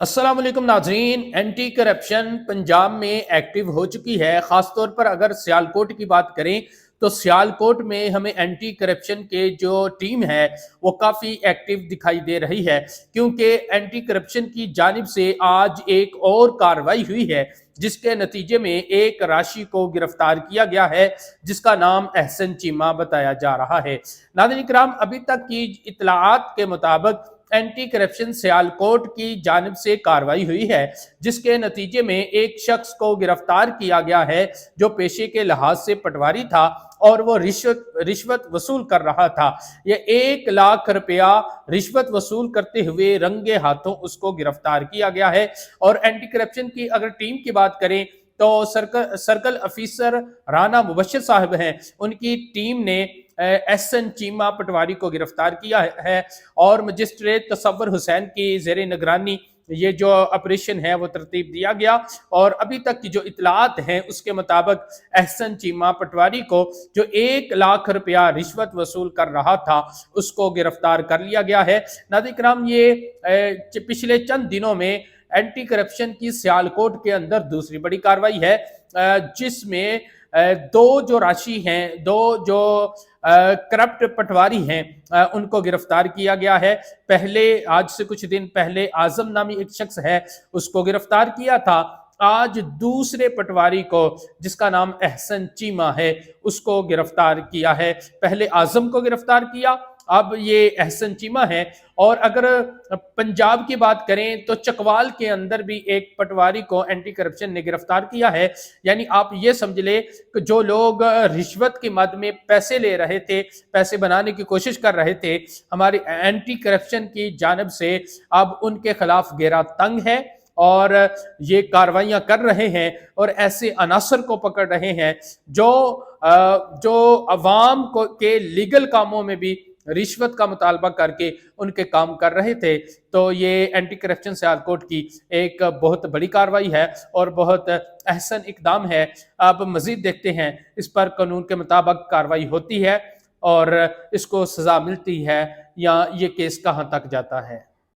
अस्सलाम वालेकुम नाजरीन। एंटी करप्शन पंजाब में एक्टिव हो चुकी है। ख़ास तौर पर अगर सियालकोट की बात करें तो सियालकोट में हमें एंटी करप्शन के जो टीम है वो काफ़ी एक्टिव दिखाई दे रही है, क्योंकि एंटी करप्शन की जानिब से आज एक और कार्रवाई हुई है जिसके नतीजे में एक राशि को गिरफ्तार किया गया है जिसका नाम अहसन चीमा बताया जा रहा है। नाज़रीन किराम, अभी तक की इत्तलाआत के मुताबिक एंटी करप्शन सियालकोट की जानिब से कार्रवाई हुई है जिसके नतीजे में एक शख्स को गिरफ्तार किया गया है जो पेशे के लिहाज से पटवारी था और वो रिश्वत वसूल कर रहा था। ये 1 लाख रुपया रिश्वत वसूल करते हुए रंगे हाथों उसको गिरफ्तार किया गया है। और एंटी करप्शन की अगर टीम की बात करें तो सर्कल ऑफिसर राना मुबशर साहब हैं, उनकी टीम ने एहसन चीमा पटवारी को गिरफ्तार किया है और मजिस्ट्रेट तसव्वुर हुसैन की ज़ेरे निगरानी ये जो ऑपरेशन है वो तरतीब दिया गया। और अभी तक की जो इतलात हैं उसके मुताबिक एहसन चीमा पटवारी को जो 1 लाख रुपया रिश्वत वसूल कर रहा था उसको गिरफ्तार कर लिया गया है। नाज़रीन किराम, ये पिछले चंद दिनों में एंटी करप्शन की सियालकोट के अंदर दूसरी बड़ी कार्रवाई है जिसमें दो जो राशि हैं, दो जो करप्ट पटवारी हैं, उनको गिरफ्तार किया गया है। पहले आज से कुछ दिन पहले आजम नामी एक शख्स है उसको गिरफ्तार किया था। आज दूसरे पटवारी को जिसका नाम अहसन चीमा है उसको गिरफ्तार किया है। पहले आजम को गिरफ्तार किया, अब ये अहसन चीमा है। और अगर पंजाब की बात करें तो चकवाल के अंदर भी एक पटवारी को एंटी करप्शन ने गिरफ्तार किया है। यानी आप ये समझ ले कि जो लोग रिश्वत की मद में पैसे ले रहे थे, पैसे बनाने की कोशिश कर रहे थे, हमारी एंटी करप्शन की जानिब से अब उनके खिलाफ घेरा तंग है और ये कार्रवाइयां कर रहे हैं और ऐसे अनासर को पकड़ रहे हैं जो अवाम को के लीगल कामों में भी रिश्वत का मुतालबा करके उनके काम कर रहे थे। तो ये एंटी करप्शन सियालकोट की एक बहुत बड़ी कार्रवाई है और बहुत अहसन इकदाम है। अब मजीद देखते हैं इस पर कानून के मुताबिक कार्रवाई होती है और इसको सजा मिलती है या ये केस कहाँ तक जाता है।